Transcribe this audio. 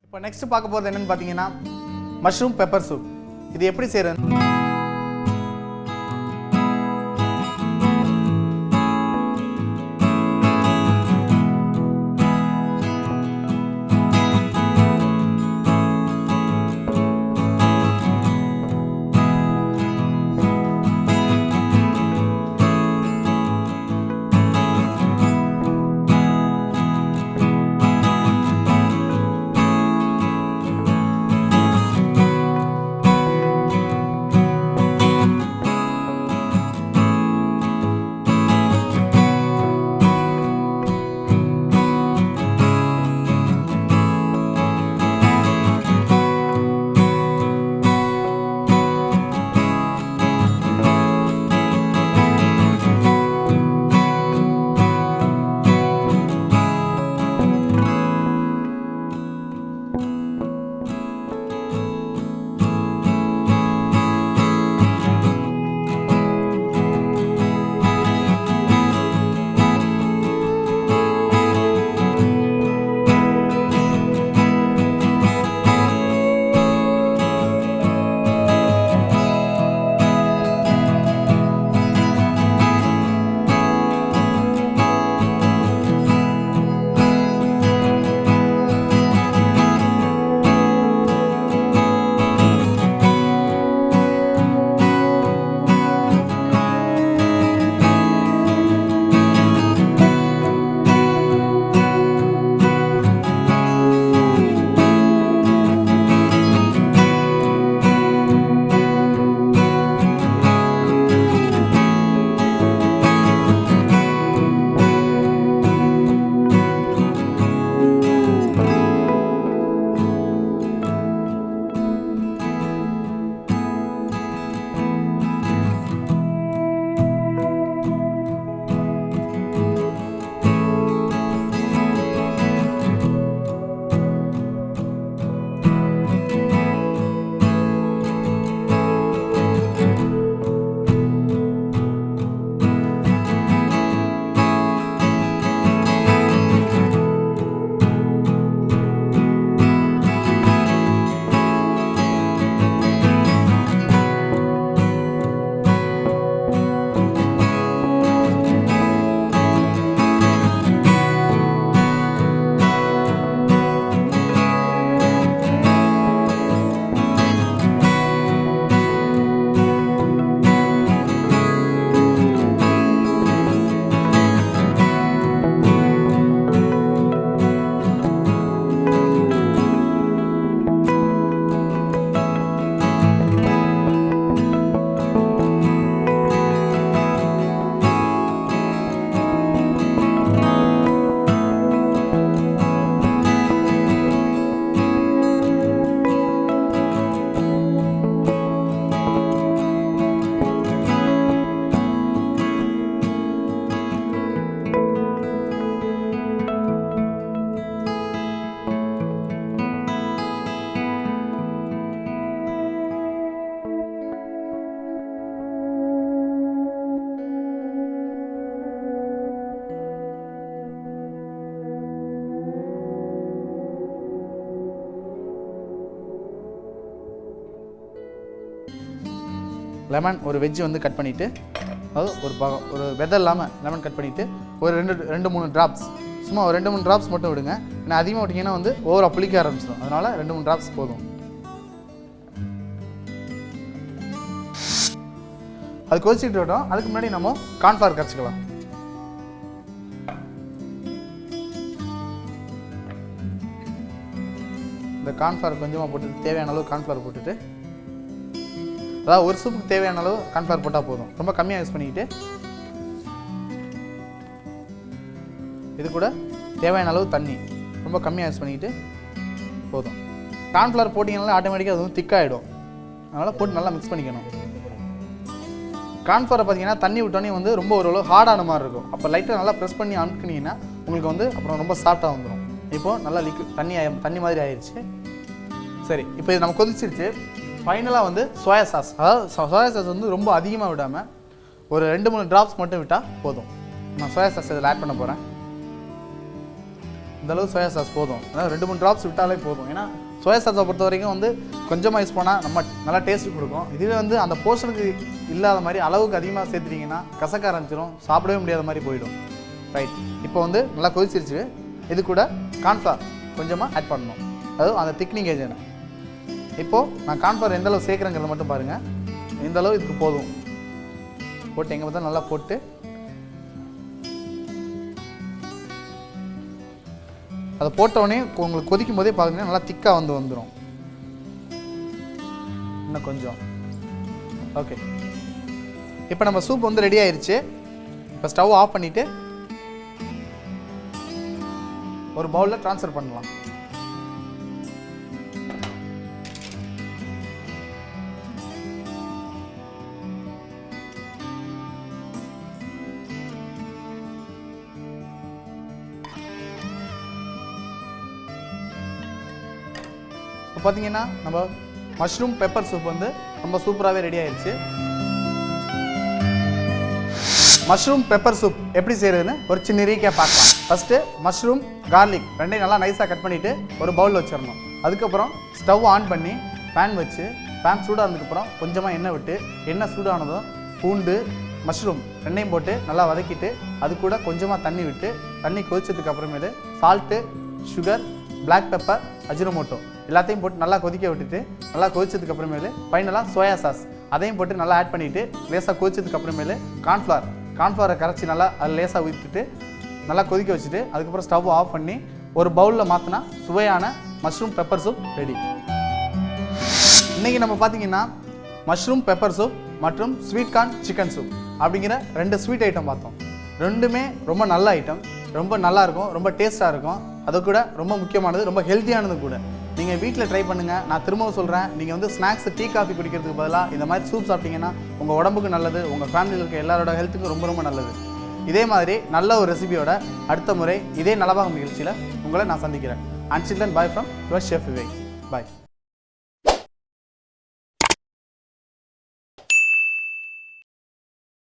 இப்போ நெக்ஸ்ட் பார்க்க போகிறது என்னன்னு பார்த்தீங்கன்னா மஷ்ரூம் பெப்பர் சூப். இது எப்படி செய்கிறது? லெமன் ஒரு வெஜ்ஜு வந்து கட் பண்ணிவிட்டு, அதாவது ஒரு வெதை இல்லாமல் லெமன் கட் பண்ணிவிட்டு ஒரு ரெண்டு மூணு ட்ராப்ஸ், சும்மா ஒரு 2-3 ட்ராப்ஸ் மட்டும் விடுங்க. ஏன்னா அதிகமாக விட்டிங்கன்னா வந்து ஓவராக புளிக்க ஆரம்பிச்சிடும். அதனால் 2-3 ட்ராப்ஸ் போதும். அது கொதிச்சுட்டு விட்டோம். அதுக்கு முன்னாடி நம்ம கார்ன்ஃப்ளவர் கரைச்சிக்கலாம். இந்த கார்ன்ஃப்ளவர் கொஞ்சமாக போட்டுட்டு தேவையான அளவு கார்ன்ஃப்ளவர் போட்டுட்டு, அதாவது ஒரு சூப்புக்கு தேவையான அளவு கார்ன்ஃப்ளவர் போட்டால் போதும். ரொம்ப கம்மியாக யூஸ் பண்ணிக்கிட்டு இது கூட தேவையான அளவு தண்ணி ரொம்ப கம்மியாக யூஸ் பண்ணிக்கிட்டு போதும். கார்ன்ஃப்ளவர் போட்டிங்கனால ஆட்டோமேட்டிக்காக அது வந்து திக்காகிடும். அதனால் போட்டு நல்லா மிக்ஸ் பண்ணிக்கணும். கார்ன்ஃப்ளவரை பார்த்தீங்கன்னா தண்ணி விட்டோன்னே வந்து ரொம்ப ஓரளவு ஹார்டான மாதிரி இருக்கும். அப்போ லைட்டாக நல்லா ப்ரெஸ் பண்ணி அமுக்குனீங்கன்னா உங்களுக்கு வந்து அப்புறம் ரொம்ப சாஃப்டாக வந்துடும். இப்போது நல்லா தண்ணி மாதிரி ஆயிடுச்சு. சரி, இப்போ இது நம்ம கொதிச்சிருச்சு. ஃபைனலாக வந்து சோயா சாஸ், அதாவது சோயா சாஸ் வந்து ரொம்ப அதிகமாக விடாமல் ஒரு 2-3 ட்ராப்ஸ் மட்டும் விட்டால் போதும். நான் சோயா சாஸ் இதில் ஆட் பண்ண போகிறேன். இந்தளவு சோயா சாஸ் போதும். அதாவது 2-3 ட்ராப்ஸ் விட்டாலே போதும். ஏன்னா சோயா சாஸை பொறுத்த வரைக்கும் வந்து கொஞ்சமாக யூஸ் பண்ணால் நம்ம நல்லா டேஸ்ட் கொடுக்கும். இதுவே வந்து அந்த போர்ஷனுக்கு இல்லாத மாதிரி அளவுக்கு அதிகமாக சேர்த்துட்டிங்கன்னா கசக்க ஆரம்பிச்சிடும், சாப்பிடவே முடியாத மாதிரி போயிடும். ரைட், இப்போ வந்து நல்லா கொதிச்சிருச்சு. இது கூட கார்ன்ஃப்ளவர் கொஞ்சமாக ஆட் பண்ணணும், அதுவும் அந்த திக்னிங் ஏஜென்ட். இப்போது நான் கார்ன்ஃப்ளவர் எந்தளவு சேர்க்குறேங்கிறத மட்டும் பாருங்கள். இந்தளவு இதுக்கு போதும். போட்டு எங்கே பார்த்தா நல்லா போட்டு அதை போட்டோடனே உங்களுக்கு கொதிக்கும் போதே பார்த்தீங்கன்னா நல்லா திக்காக வந்துடும். இன்னும் கொஞ்சம். ஓகே, இப்போ நம்ம சூப் வந்து ரெடி ஆயிடுச்சு. இப்போ ஸ்டவ் ஆஃப் பண்ணிவிட்டு ஒரு பவுலில் ட்ரான்ஸ்ஃபர் பண்ணலாம். இப்போ பார்த்தீங்கன்னா நம்ம மஷ்ரூம் பெப்பர் சூப் வந்து ரொம்ப சூப்பராகவே ரெடி ஆயிடுச்சு. மஷ்ரூம் பெப்பர் சூப் எப்படி செய்கிறதுன்னு ஒரு சின்ன ரீகேப் பார்க்கலாம். ஃபஸ்ட்டு மஷ்ரூம் கார்லிக் ரெண்டையும் நல்லா நைஸாக கட் பண்ணிவிட்டு ஒரு பவுலில் வச்சிடணும். அதுக்கப்புறம் ஸ்டவ் ஆன் பண்ணி பேன் வச்சு பேன் சூடானதுக்கப்புறம் கொஞ்சமாக எண்ணெய் விட்டு எண்ணெய் சூடானதும் பூண்டு மஷ்ரூம் ரெண்டையும் போட்டு நல்லா வதக்கிட்டு அது கூட கொஞ்சமாக தண்ணி விட்டு தண்ணி கொதிச்சதுக்கு அப்புறமேலு salt, sugar, black pepper, Ajinomoto எல்லாத்தையும் போட்டு நல்லா கொதிக்க விட்டுட்டு நல்லா கொதிச்சதுக்கு அப்புறமேலு ஃபைனலாக சோயா சாஸ் அதையும் போட்டு நல்லா ஆட் பண்ணிவிட்டு லேசாக கொதிச்சதுக்கு அப்புறமேலு கார்ன்ஃப்ளவரை கரைச்சி நல்லா அதில் லேசாக ஊற்றிட்டு நல்லா கொதிக்க வச்சுட்டு அதுக்கப்புறம் ஸ்டவ் ஆஃப் பண்ணி ஒரு பவுலில் மாற்றினா சுவையான மஷ்ரூம் பெப்பர் சூப் ரெடி. இன்றைக்கி நம்ம பார்த்தீங்கன்னா மஷ்ரூம் பெப்பர் சூப் மற்றும் ஸ்வீட் கார்ன் சிக்கன் சூப் அப்படிங்கிற 2 ஸ்வீட் ஐட்டம் பார்த்தோம். ரெண்டுமே ரொம்ப நல்ல ஐட்டம், ரொம்ப நல்லாயிருக்கும், ரொம்ப டேஸ்ட்டாக இருக்கும். அது கூட ரொம்ப முக்கியமானது, ரொம்ப ஹெல்த்தியானது கூட. நீங்கள் வீட்டில் ட்ரை பண்ணுங்கள். நான் திரும்பவும் சொல்கிறேன், நீங்கள் வந்து ஸ்நாக்ஸ் டீ காஃபி குடிக்கிறதுக்கு பதிலாக இந்த மாதிரி சூப் சாப்பிட்டீங்கன்னா உங்கள் உடம்புக்கு நல்லது, உங்கள் ஃபேமிலியில் இருக்க எல்லாரோட ஹெல்த்துக்கும் ரொம்ப ரொம்ப நல்லது. இதே மாதிரி நல்ல ஒரு ரெசிபியோட அடுத்த முறை இதே நலபாகம் நிகழ்ச்சியில் உங்களை நான் சந்திக்கிறேன். Until then, bye from your chef Vivek. Bye.